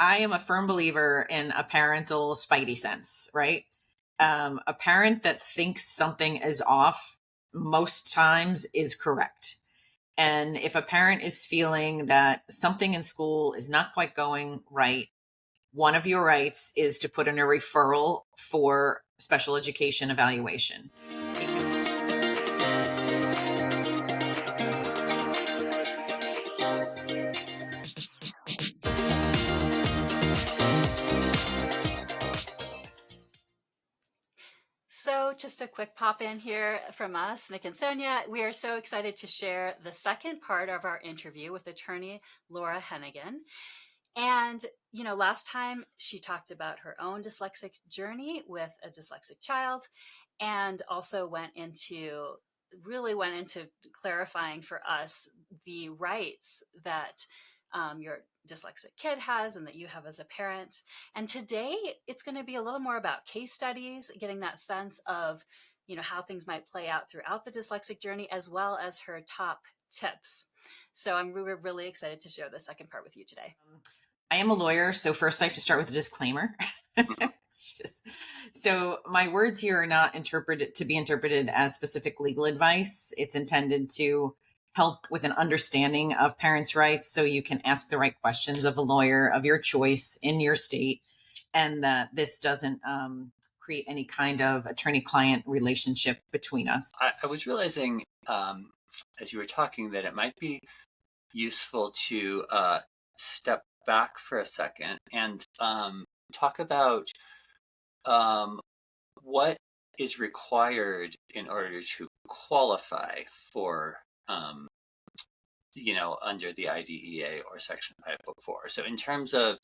I am a firm believer in a parental spidey sense, right? A parent that thinks something is off most times is correct. And if a parent is feeling that something in school is not quite going right, one of your rights is to put in a referral for special education evaluation. So just a quick pop in here from us, Nick and Sonia. We are so excited to share the second part of our interview with attorney Laura Heneghan. And, last time she talked about her own dyslexic journey with a dyslexic child, and also really went into clarifying for us the rights that your dyslexic kid has and that you have as a parent. And today it's going to be a little more about case studies, getting that sense of, how things might play out throughout the dyslexic journey, as well as her top tips. So we're really excited to share the second part with you today. I am a lawyer, so first I have to start with a disclaimer. So my words here are not to be interpreted as specific legal advice. It's intended to help with an understanding of parents' rights so you can ask the right questions of a lawyer of your choice in your state, and that this doesn't create any kind of attorney-client relationship between us. I was realizing as you were talking that it might be useful to step back for a second and talk about what is required in order to qualify for under the IDEA or Section 504. So in terms of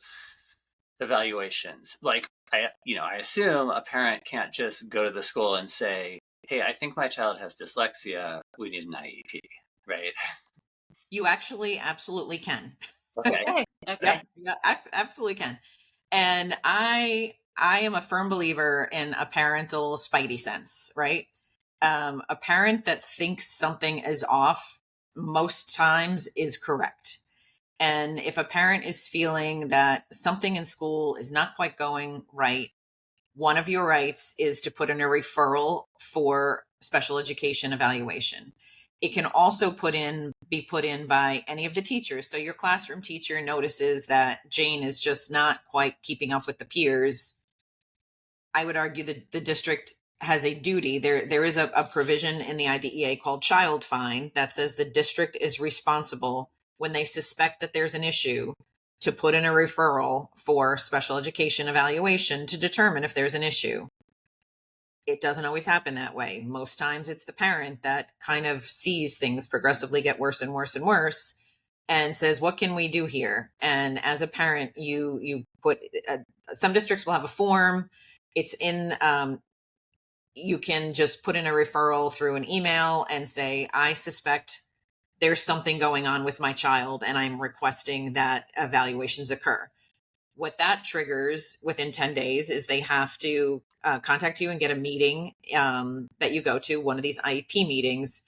evaluations, like I assume a parent can't just go to the school and say, hey, I think my child has dyslexia, we need an IEP, right? You actually absolutely can. Okay. Okay. Yeah, absolutely can. And I am a firm believer in a parental spidey sense, right? A parent that thinks something is off most times is correct. And if a parent is feeling that something in school is not quite going right, one of your rights is to put in a referral for special education evaluation. It can also be put in by any of the teachers. So your classroom teacher notices that Jane is just not quite keeping up with the peers. I would argue that the district has a duty. There is a provision in the IDEA called child fine that says the district is responsible when they suspect that there's an issue to put in a referral for special education evaluation to determine if there's an issue. It doesn't always happen that way. Most times it's the parent that kind of sees things progressively get worse and worse and worse and says, what can we do here? And as a parent, you put, some districts will have a form. It's in, you can just put in a referral through an email and say, I suspect there's something going on with my child and I'm requesting that evaluations occur. What that triggers within 10 days is they have to contact you and get a meeting that you go to, one of these IEP meetings,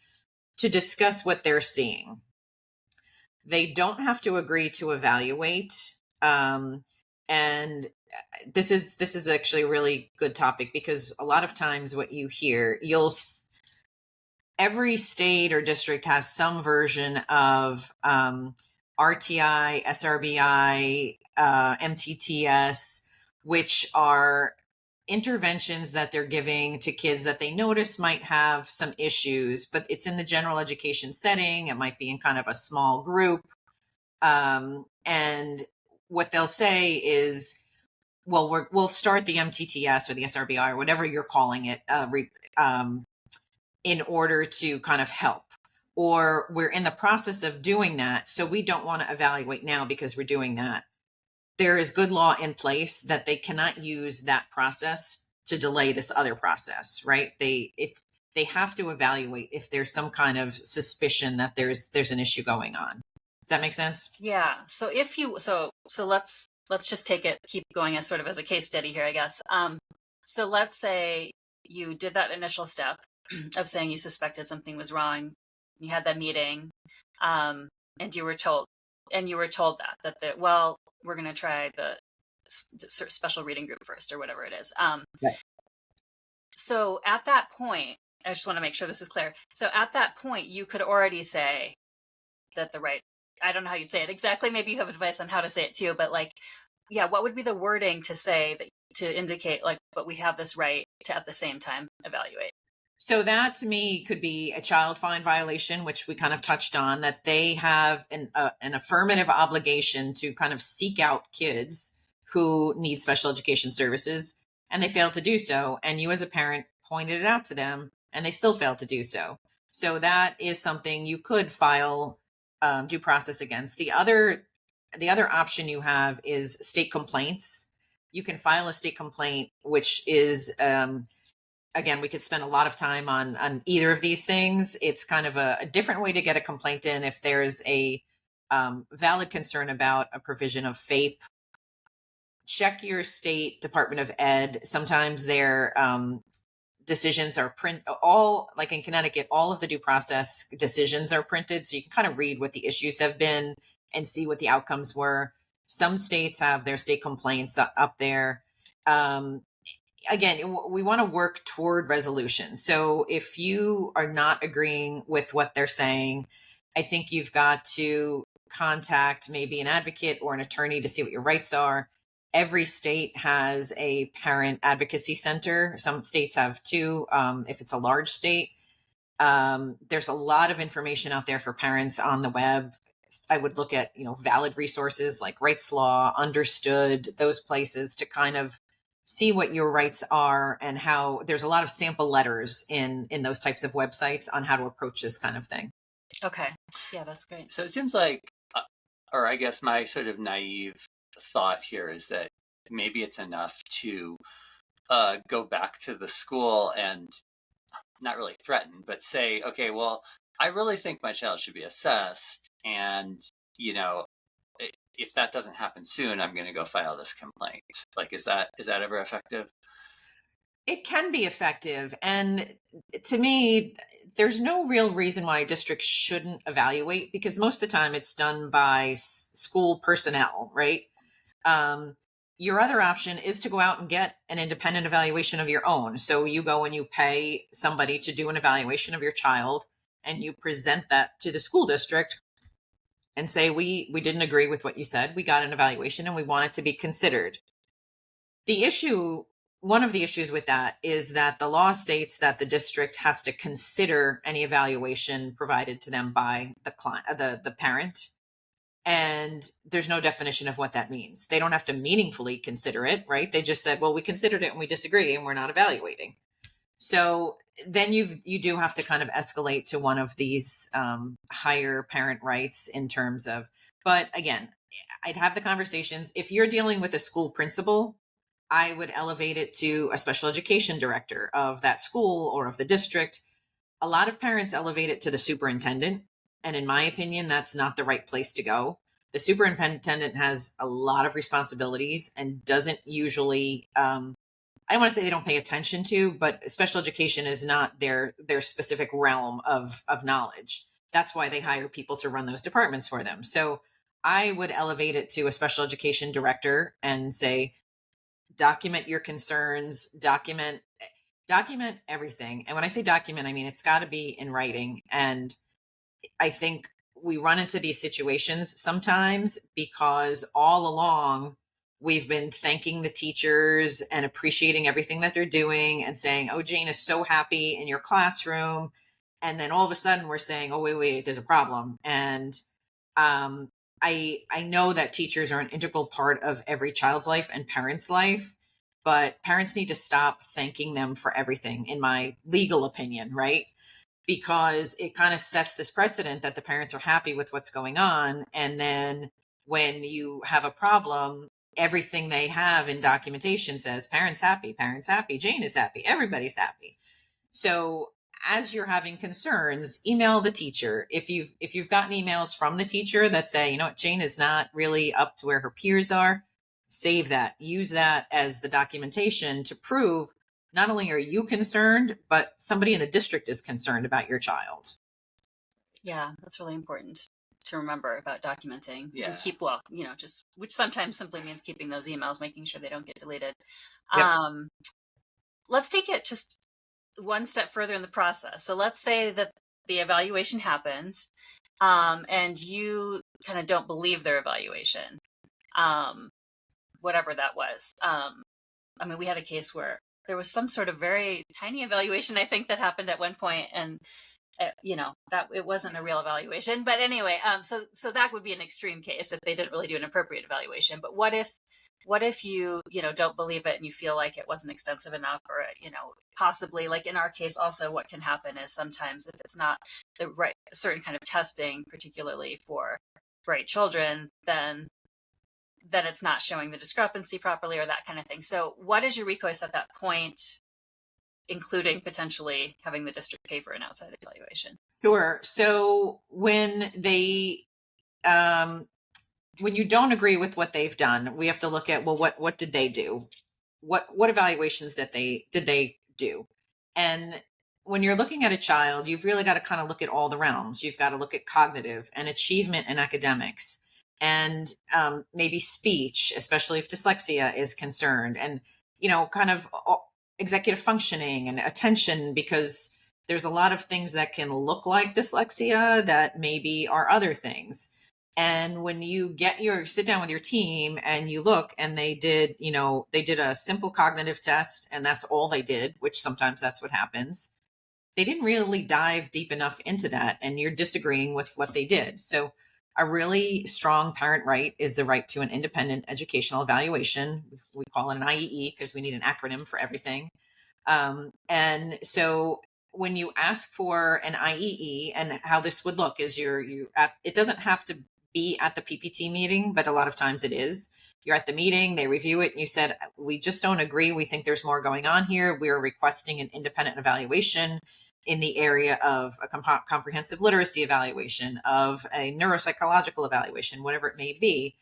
to discuss what they're seeing. They don't have to agree to evaluate. And this is actually a really good topic, because a lot of times what you hear, every state or district has some version of RTI, SRBI, MTTS, which are interventions that they're giving to kids that they notice might have some issues, but it's in the general education setting. It might be in kind of a small group. And what they'll say is, well, we'll start the MTTS or the SRBI or whatever you're calling it in order to kind of help. Or we're in the process of doing that, so we don't want to evaluate now because we're doing that. There is good law in place that they cannot use that process to delay this other process, right? If they have to evaluate if there's some kind of suspicion that there's an issue going on. Does that make sense? Yeah. So so let's just keep going as sort of as a case study here, I guess. So let's say you did that initial step of saying you suspected something was wrong. You had that meeting, and you were told that we're going to try the special reading group first, or whatever it is. Right. So at that point, I just want to make sure this is clear. So at that point, you could already say that I don't know how you'd say it exactly. Maybe you have advice on how to say it too, but like, yeah, what would be the wording to say that, to indicate like, but we have this right to at the same time evaluate? So that to me could be a child find violation, which we kind of touched on, that they have an affirmative obligation to kind of seek out kids who need special education services, and they failed to do so. And you as a parent pointed it out to them and they still failed to do so. So that is something you could file due process against. The other option you have is state complaints. You can file a state complaint, which is again, we could spend a lot of time on either of these things. It's kind of a different way to get a complaint in if there's a valid concern about a provision of FAPE. Check your state Department of Ed. Sometimes their decisions are all, like in Connecticut, all of the due process decisions are printed, so you can kind of read what the issues have been and see what the outcomes were. Some states have their state complaints up there. Again, we want to work toward resolution. So if you are not agreeing with what they're saying, I think you've got to contact maybe an advocate or an attorney to see what your rights are. Every state has a parent advocacy center. Some states have two, if it's a large state. There's a lot of information out there for parents on the web. I would look at, valid resources like Rights Law, Understood, those places to kind of see what your rights are, and how there's a lot of sample letters in those types of websites on how to approach this kind of thing. Okay. Yeah, that's great. So it seems like, or I guess my sort of naive thought here is that maybe it's enough to go back to the school and not really threaten, but say, okay, well, I really think my child should be assessed. And, if that doesn't happen soon, I'm going to go file this complaint. Like, is that ever effective? It can be effective. And to me, there's no real reason why a district shouldn't evaluate, because most of the time it's done by school personnel, right? Your other option is to go out and get an independent evaluation of your own. So you go and you pay somebody to do an evaluation of your child, and you present that to the school district and say, we didn't agree with what you said. We got an evaluation and we want it to be considered. One of the issues with that is that the law states that the district has to consider any evaluation provided to them by the client, the parent. And there's no definition of what that means. They don't have to meaningfully consider it, right? They just said, well, we considered it and we disagree and we're not evaluating. So then you do have to kind of escalate to one of these higher parent rights in terms of, but again, I'd have the conversations. If you're dealing with a school principal, I would elevate it to a special education director of that school or of the district. A lot of parents elevate it to the superintendent. And in my opinion, that's not the right place to go. The superintendent has a lot of responsibilities and doesn't usually, I don't want to say they don't pay attention to, but special education is not their specific realm of knowledge. That's why they hire people to run those departments for them. So I would elevate it to a special education director and say, document your concerns, document everything. And when I say document, I mean, it's got to be in writing. And I think we run into these situations sometimes because all along we've been thanking the teachers and appreciating everything that they're doing and saying, oh, Jane is so happy in your classroom. And then all of a sudden we're saying, oh, wait, there's a problem. And I know that teachers are an integral part of every child's life and parents' life, but parents need to stop thanking them for everything, in my legal opinion, right? Because it kind of sets this precedent that the parents are happy with what's going on. And then when you have a problem, everything they have in documentation says parents happy, Jane is happy, everybody's happy. So as you're having concerns, email the teacher. If you've gotten emails from the teacher that say, you know what, Jane is not really up to where her peers are, save that. Use that as the documentation to prove not only are you concerned, but somebody in the district is concerned about your child. Yeah, that's really important. to remember about documenting. Yeah. And keep, well, just, which sometimes simply means keeping those emails, making sure they don't get deleted. Yep. Let's take it just one step further in the process. So let's say that the evaluation happens, and you kind of don't believe their evaluation, whatever that was. I mean, we had a case where there was some sort of very tiny evaluation, I think, that happened at one point, and that it wasn't a real evaluation. But anyway, so that would be an extreme case if they didn't really do an appropriate evaluation. But what if you don't believe it and you feel like it wasn't extensive enough, or possibly, like in our case also, what can happen is sometimes if it's not the right certain kind of testing, particularly for bright children, then it's not showing the discrepancy properly or that kind of thing. So what is your recourse at that point, including potentially having the district pay for an outside evaluation? Sure. So when when you don't agree with what they've done, we have to look at, well, what did they do? What evaluations did they do? And when you're looking at a child, you've really got to kind of look at all the realms. You've got to look at cognitive and achievement and academics, and maybe speech, especially if dyslexia is concerned, and kind of executive functioning and attention, because there's a lot of things that can look like dyslexia that maybe are other things. And when you sit down with your team and you look, and they did a simple cognitive test, and that's all they did, which sometimes that's what happens. They didn't really dive deep enough into that, and you're disagreeing with what they did. So a really strong parent right is the right to an independent educational evaluation. We call it an IEE because we need an acronym for everything. And so when you ask for an IEE, and how this would look is it doesn't have to be at the PPT meeting, but a lot of times it is. You're at the meeting, they review it, and you said, we just don't agree. We think there's more going on here. We're requesting an independent evaluation in the area of a comprehensive literacy evaluation, of a neuropsychological evaluation, whatever it may be.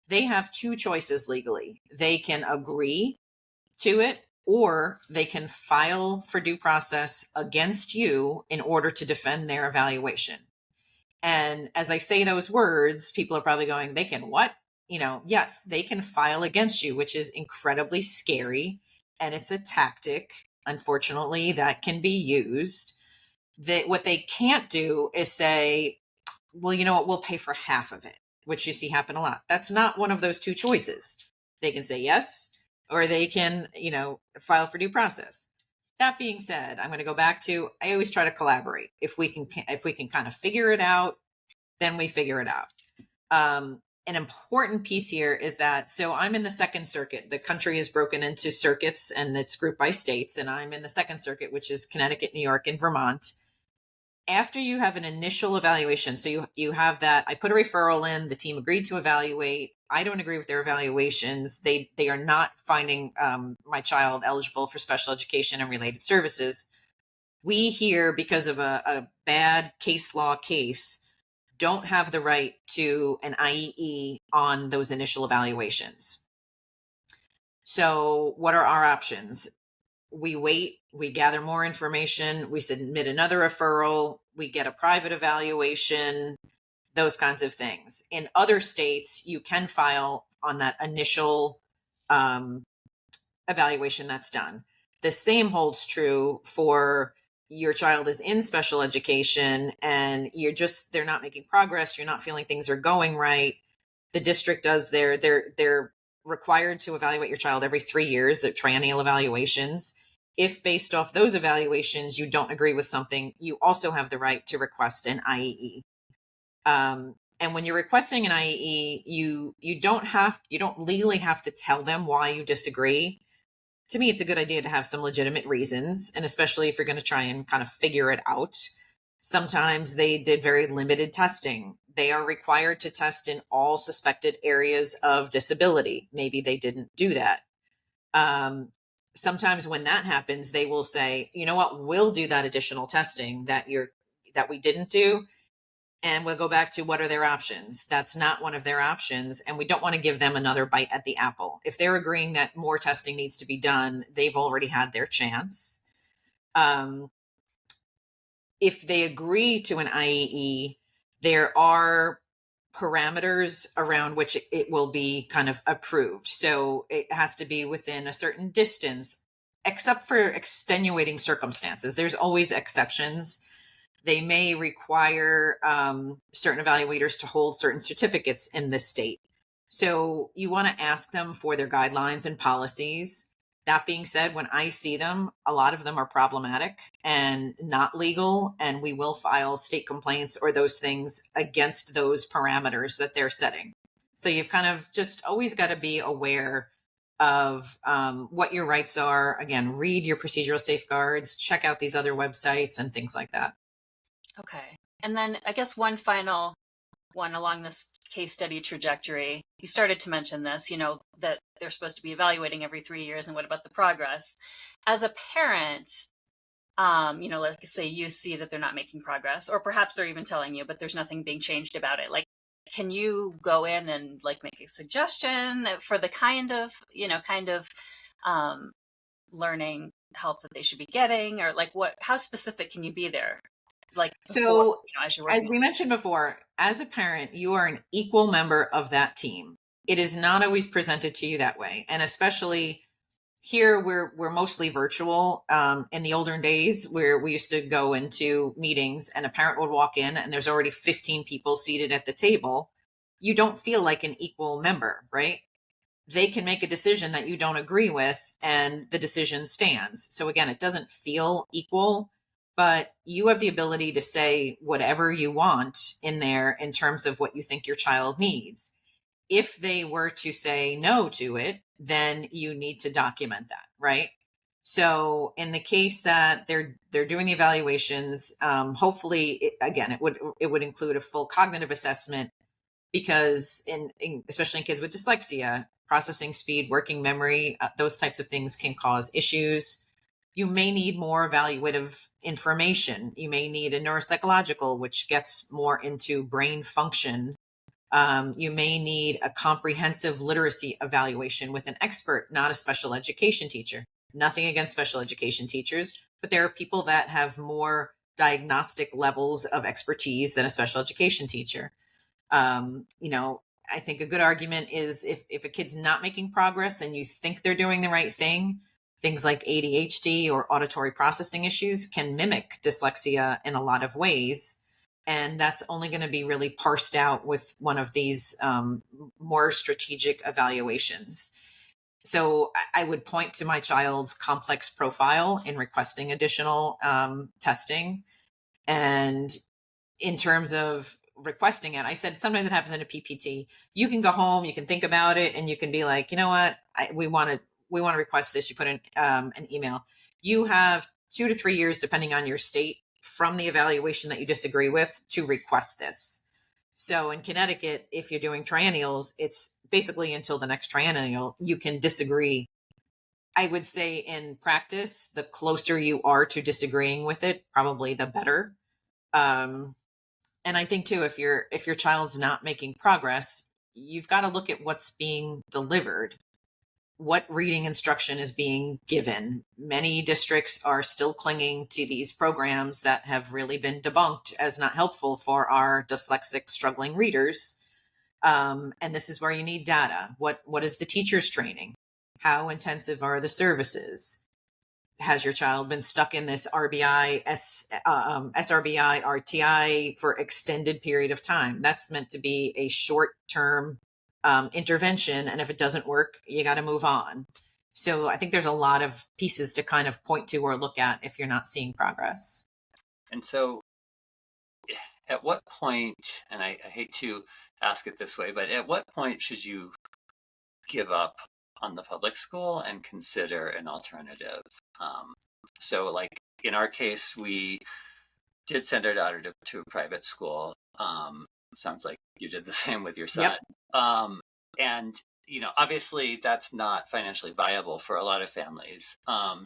They have two choices legally. They can agree to it, or they can file for due process against you in order to defend their evaluation. And as I say those words, people are probably going, they can what? Yes, they can file against you, which is incredibly scary. And it's a tactic, unfortunately, that can be used. What they can't do is say, well, you know what, we'll pay for half of it, which you see happen a lot. That's not one of those two choices. They can say yes, or they can, file for due process. That being said, I'm going to go back to, I always try to collaborate. If we can kind of figure it out, then we figure it out. An important piece here is that, so I'm in the Second Circuit. The country is broken into circuits, and it's grouped by states. And I'm in the Second Circuit, which is Connecticut, New York, and Vermont. After you have an initial evaluation, so you have that, I put a referral in, the team agreed to evaluate. I don't agree with their evaluations. They are not finding my child eligible for special education and related services. We here, because of a bad case law case, don't have the right to an IEE on those initial evaluations. So what are our options? We wait, we gather more information, we submit another referral, we get a private evaluation, those kinds of things. In other states, you can file on that initial evaluation that's done. The same holds true for your child is in special education and they're not making progress, you're not feeling things are going right. The district does they're required to evaluate your child every 3 years, they're triennial evaluations. If based off those evaluations you don't agree with something, you also have the right to request an IEE. And when you're requesting an IEE, you don't legally have to tell them why you disagree. To me, it's a good idea to have some legitimate reasons, and especially if you're going to try and kind of figure it out. Sometimes they did very limited testing. They are required to test in all suspected areas of disability. Maybe they didn't do that. Sometimes when that happens, they will say, you know what, we'll do that additional testing that we didn't do. And we'll go back to what are their options. That's not one of their options. And we don't want to give them another bite at the apple. If they're agreeing that more testing needs to be done, they've already had their chance. If they agree to an IEE, there are parameters around which it will be kind of approved. So it has to be within a certain distance, except for extenuating circumstances. There's always exceptions. They may require certain evaluators to hold certain certificates in this state. So you want to ask them for their guidelines and policies. That being said, when I see them, a lot of them are problematic and not legal, and we will file state complaints or those things against those parameters that they're setting. So you've kind of just always got to be aware of what your rights are. Again, read your procedural safeguards, check out these other websites and things like that. Okay. And then I guess one final one along this case study trajectory. You started to mention this, that they're supposed to be evaluating every 3 years, and what about the progress? As a parent, like say you see that they're not making progress, or perhaps they're even telling you, but there's nothing being changed about it. Like, can you go in and like make a suggestion for the kind of learning help that they should be getting, or like how specific can you be there? Like before, as we mentioned before, as a parent, you are an equal member of that team. It is not always presented to you that way. And especially here, we're mostly virtual. In the olden days, where we used to go into meetings and a parent would walk in and there's already 15 people seated at the table, you don't feel like an equal member, right? They can make a decision that you don't agree with and the decision stands. So again, it doesn't feel equal, but you have the ability to say whatever you want in there in terms of what you think your child needs. If they were to say no to it, then you need to document that, right? So in the case that they're doing the evaluations, hopefully, it would include a full cognitive assessment, because especially in kids with dyslexia, processing speed, working memory, those types of things can cause issues. You may need more evaluative information. You may need a neuropsychological, which gets more into brain function. You may need a comprehensive literacy evaluation with an expert, not a special education teacher. Nothing against special education teachers, but there are people that have more diagnostic levels of expertise than a special education teacher. I think a good argument is if a kid's not making progress and you think they're doing the right thing, things like ADHD or auditory processing issues can mimic dyslexia in a lot of ways. And that's only going to be really parsed out with one of these more strategic evaluations. So I would point to my child's complex profile in requesting additional testing. And in terms of requesting it, I said sometimes it happens in a PPT. You can go home, you can think about it, and you can be like, you know what, we want to request this. You put in an email. You have 2 to 3 years, depending on your state, from the evaluation that you disagree with to request this. So in Connecticut, if you're doing triennials, it's basically until the next triennial you can disagree. I would say in practice, the closer you are to disagreeing with it, probably the better. And I think too, if your child's not making progress, you've got to look at what's being delivered. What reading instruction is being given? Many districts are still clinging to these programs that have really been debunked as not helpful for our dyslexic struggling readers. And this is where you need data. What is the teacher's training? How intensive are the services? Has your child been stuck in this SRBI, RTI for extended period of time? That's meant to be a short-term intervention. And if it doesn't work, you got to move on. So I think there's a lot of pieces to kind of point to or look at if you're not seeing progress. And so at what point, and I hate to ask it this way, but at what point should you give up on the public school and consider an alternative? So like in our case, we did send our daughter to a private school. Sounds like you did the same with your son. Yep. And, obviously that's not financially viable for a lot of families.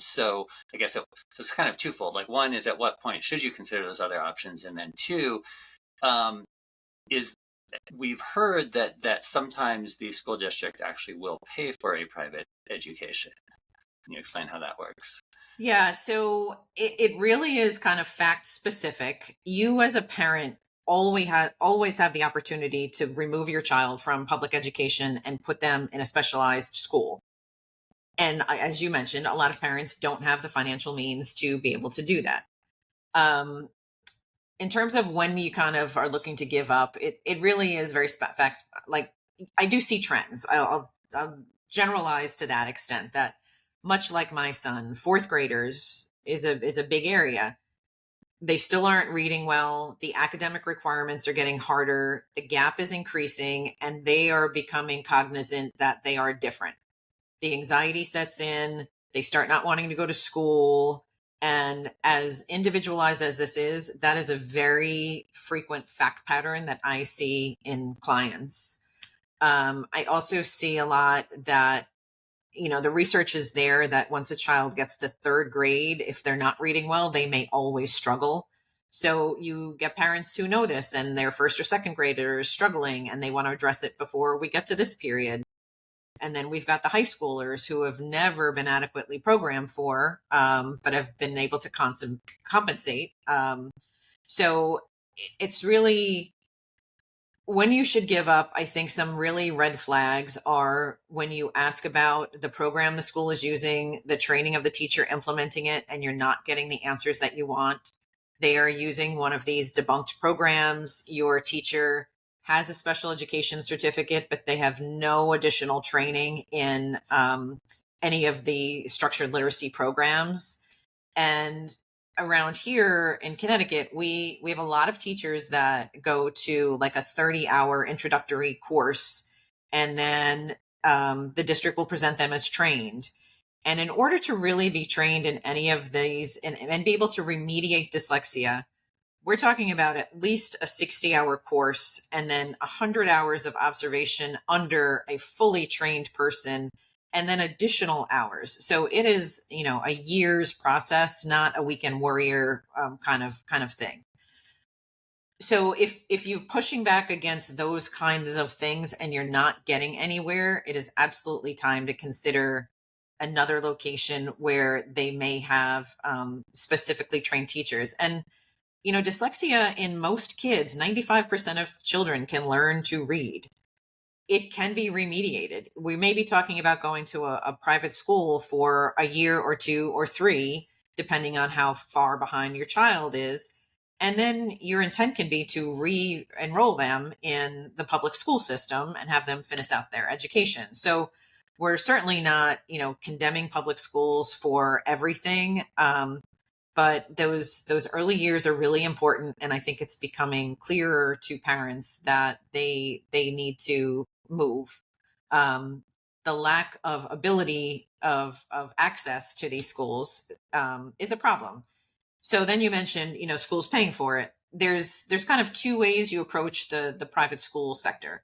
So I guess it's kind of twofold. Like, one is, at what point should you consider those other options? And then two, we've heard that sometimes the school district actually will pay for a private education. Can you explain how that works? Yeah, so it really is kind of fact specific. You as a parent always have the opportunity to remove your child from public education and put them in a specialized school. And as you mentioned, a lot of parents don't have the financial means to be able to do that. In terms of when you kind of are looking to give up, it really is very facts. Like, I do see trends. I'll generalize to that extent that, much like my son, fourth graders is a big area. They still aren't reading well. The academic requirements are getting harder. The gap is increasing, and they are becoming cognizant that they are different. The anxiety sets in. They start not wanting to go to school. And as individualized as this is, that is a very frequent fact pattern that I see in clients. I also see a lot that, the research is there that once a child gets to third grade, if they're not reading well, they may always struggle. So you get parents who know this, and their first or second graders struggling, and they want to address it before we get to this period. And then we've got the high schoolers who have never been adequately programmed for, but have been able to compensate. So it's really, when you should give up. I think some really red flags are when you ask about the program the school is using, the training of the teacher implementing it, and you're not getting the answers that you want. They are using one of these debunked programs. Your teacher has a special education certificate, but they have no additional training in any of the structured literacy programs. And around here in Connecticut, we have a lot of teachers that go to like a 30-hour introductory course, and then the district will present them as trained. And in order to really be trained in any of these and be able to remediate dyslexia, we're talking about at least a 60-hour course and then 100 hours of observation under a fully trained person, and then additional hours. So it is, a year's process, not a weekend warrior kind of thing. So if you're pushing back against those kinds of things and you're not getting anywhere, it is absolutely time to consider another location where they may have specifically trained teachers. And dyslexia in most kids, 95% of children can learn to read. It can be remediated. We may be talking about going to a private school for a year or two or three, depending on how far behind your child is. And then your intent can be to re-enroll them in the public school system and have them finish out their education. So we're certainly not, condemning public schools for everything. But those early years are really important, and I think it's becoming clearer to parents that they need to move. The lack of ability of access to these schools is a problem. So then you mentioned, schools paying for it. There's kind of two ways you approach the private school sector.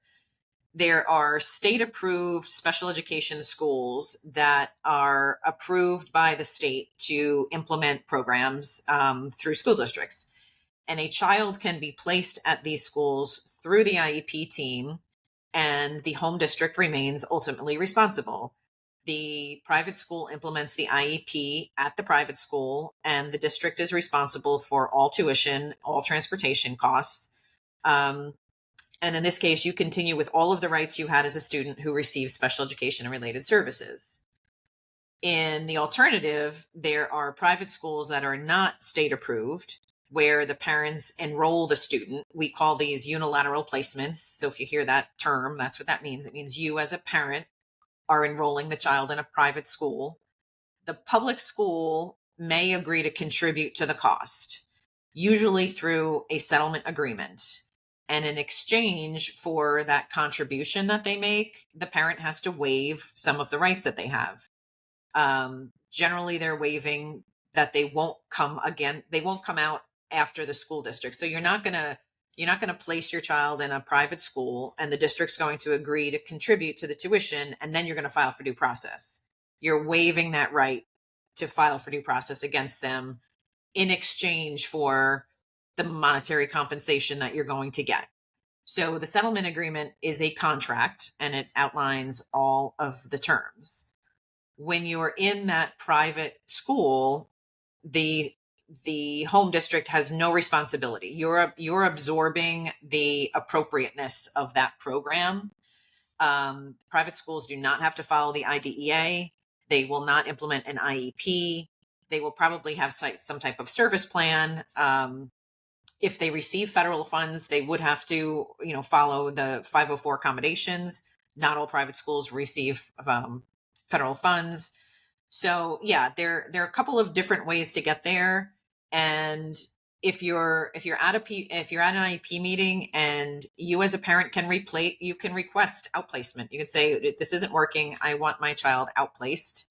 There are state approved special education schools that are approved by the state to implement programs through school districts. And a child can be placed at these schools through the IEP team, and the home district remains ultimately responsible. The private school implements the IEP at the private school, and the district is responsible for all tuition, all transportation costs. And in this case, you continue with all of the rights you had as a student who received special education and related services. In the alternative, there are private schools that are not state approved, where the parents enroll the student. We call these unilateral placements. So if you hear that term, that's what that means. It means you as a parent are enrolling the child in a private school. The public school may agree to contribute to the cost, usually through a settlement agreement. And in exchange for that contribution that they make, the parent has to waive some of the rights that they have. Generally, they're waiving that they won't come out after the school district. So you're not gonna place your child in a private school, and the district's going to agree to contribute to the tuition, and then you're going to file for due process. You're waiving that right to file for due process against them in exchange for the monetary compensation that you're going to get. So the settlement agreement is a contract, and it outlines all of the terms. When you're in that private school, the the home district has no responsibility. You're absorbing the appropriateness of that program. Private schools do not have to follow the IDEA. They will not implement an IEP. They will probably have some type of service plan. If they receive federal funds, they would have to, follow the 504 accommodations. Not all private schools receive federal funds. So yeah, there are a couple of different ways to get there. And if you're at an IEP meeting and you as a parent you can request outplacement. You can say, this isn't working. I want my child outplaced.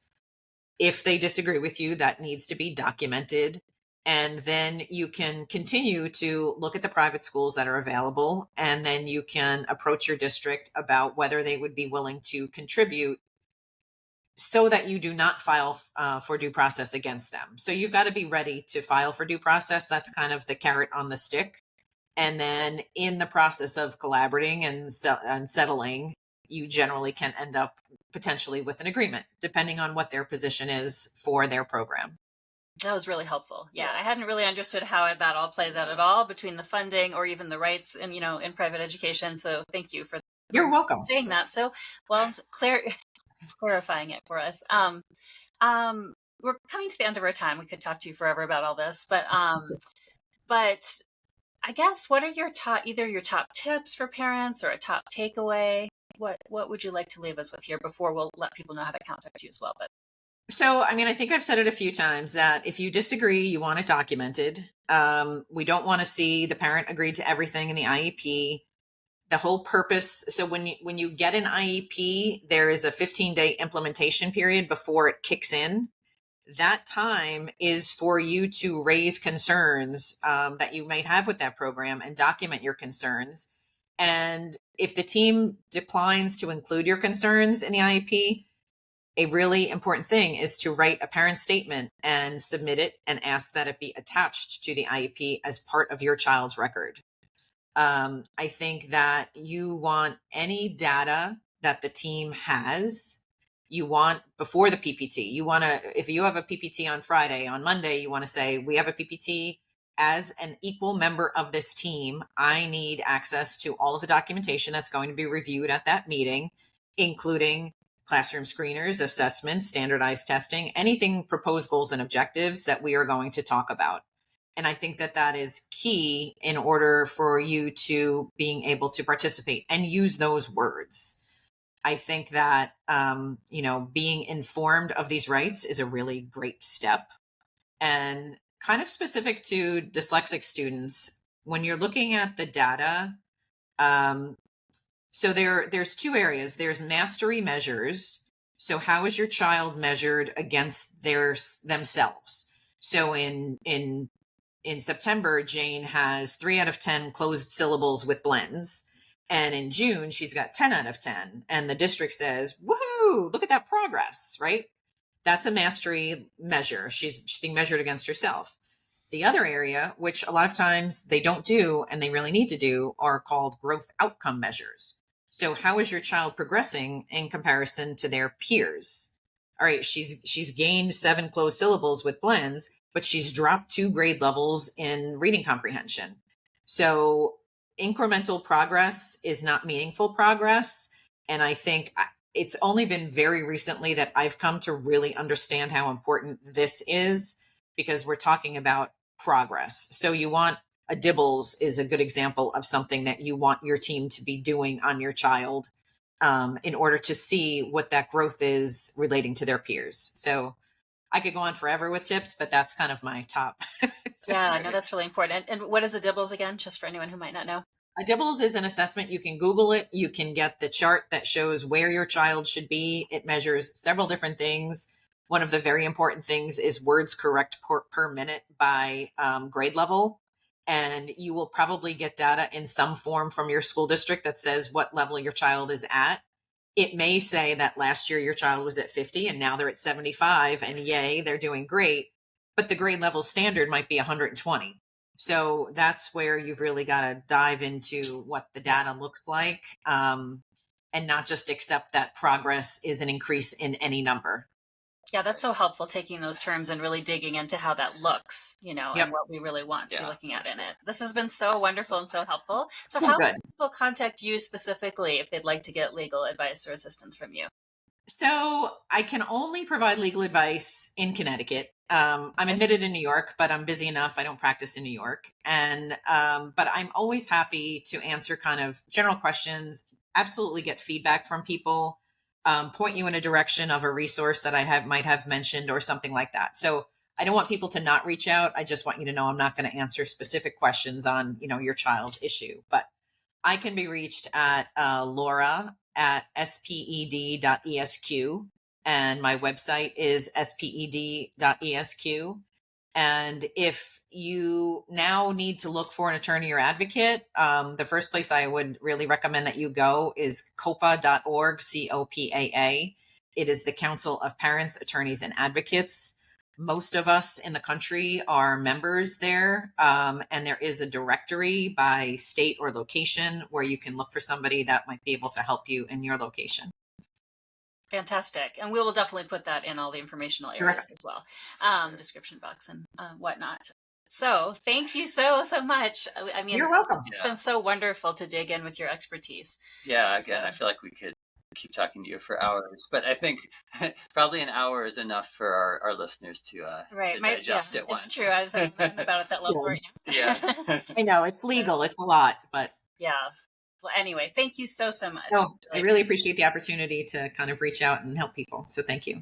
If they disagree with you, that needs to be documented. And then you can continue to look at the private schools that are available. And then you can approach your district about whether they would be willing to contribute so that you do not file for due process against them. So you've got to be ready to file for due process. That's kind of the carrot on the stick. And then in the process of collaborating and settling, you generally can end up potentially with an agreement, depending on what their position is for their program. That was really helpful. Yeah, I hadn't really understood how that all plays out at all between the funding or even the rights in private education. So thank you for You're welcome saying that. So well, clarifying it for us. We're coming to the end of our time. We could talk to you forever about all this, but I guess what are either your top tips for parents or a top takeaway? What would you like to leave us with here before we'll let people know how to contact you as well? So, I think I've said it a few times that if you disagree, you want it documented. We don't want to see the parent agree to everything in the IEP. The whole purpose. So when you get an IEP, there is a 15-day implementation period before it kicks in. That time is for you to raise concerns that you might have with that program and document your concerns. And if the team declines to include your concerns in the IEP, a really important thing is to write a parent statement and submit it and ask that it be attached to the IEP as part of your child's record. I think that you want any data that the team has. You want before the PPT. You want to, if you have a PPT on Friday, on Monday, you want to say, we have a PPT as an equal member of this team. I need access to all of the documentation that's going to be reviewed at that meeting, including classroom screeners, assessments, standardized testing, anything proposed goals and objectives that we are going to talk about. And I think that is key in order for you to being able to participate and use those words. I think that, being informed of these rights is a really great step. And kind of specific to dyslexic students, when you're looking at the data, so there's two areas. There's mastery measures. So how is your child measured against themselves? So in September, Jane has 3 out of 10 closed syllables with blends. And in June, she's got 10 out of 10. And the district says, woohoo, look at that progress, right? That's a mastery measure. She's being measured against herself. The other area, which a lot of times they don't do and they really need to do, are called growth outcome measures. So how is your child progressing in comparison to their peers? All right, she's gained 7 closed syllables with blends, but she's dropped 2 grade levels in reading comprehension. So incremental progress is not meaningful progress. And I think it's only been very recently that I've come to really understand how important this is, because we're talking about progress. So you want a dibbles is a good example of something that you want your team to be doing on your child in order to see what that growth is relating to their peers. So I could go on forever with tips, but that's kind of my top. Yeah, no, that's really important. And what is a dibbles again, just for anyone who might not know? A dibbles is an assessment. You can Google it. You can get the chart that shows where your child should be. It measures several different things. One of the very important things is words correct per minute by grade level. And you will probably get data in some form from your school district that says what level your child is at. It may say that last year your child was at 50 and now they're at 75 and yay, they're doing great. But the grade level standard might be 120. So that's where you've really got to dive into what the data looks like and not just accept that progress is an increase in any number. Yeah, that's so helpful, taking those terms and really digging into how that looks, Yep. and what we really want to be looking at in it. This has been so wonderful and so helpful. So Oh, how good. can people contact you specifically if they'd like to get legal advice or assistance from you? So I can only provide legal advice in Connecticut. I'm Okay. admitted in New York, but I'm busy enough. I don't practice in New York, and but I'm always happy to answer kind of general questions. Absolutely, get feedback from people. Point you in a direction of a resource that might have mentioned or something like that. So I don't want people to not reach out. I just want you to know I'm not going to answer specific questions on your child's issue, but I can be reached at Laura at sped.esq, and my website is sped.esq. And if you now need to look for an attorney or advocate, the first place I would really recommend that you go is COPA.org, COPAA. It is the Council of Parents, Attorneys, and Advocates. Most of us in the country are members there, and there is a directory by state or location where you can look for somebody that might be able to help you in your location. Fantastic. And we will definitely put that in all the informational areas as well, description box and whatnot. So thank you so much. I mean, You're welcome. it's been so wonderful to dig in with your expertise. Yeah, again, I feel like we could keep talking to you for hours, but I think probably an hour is enough for our listeners to digest it once. It's true. I was about at that level right now. Yeah. I know it's legal. It's a lot, but yeah. Well, anyway, thank you so much. no, I really appreciate the opportunity to kind of reach out and help people. So thank you.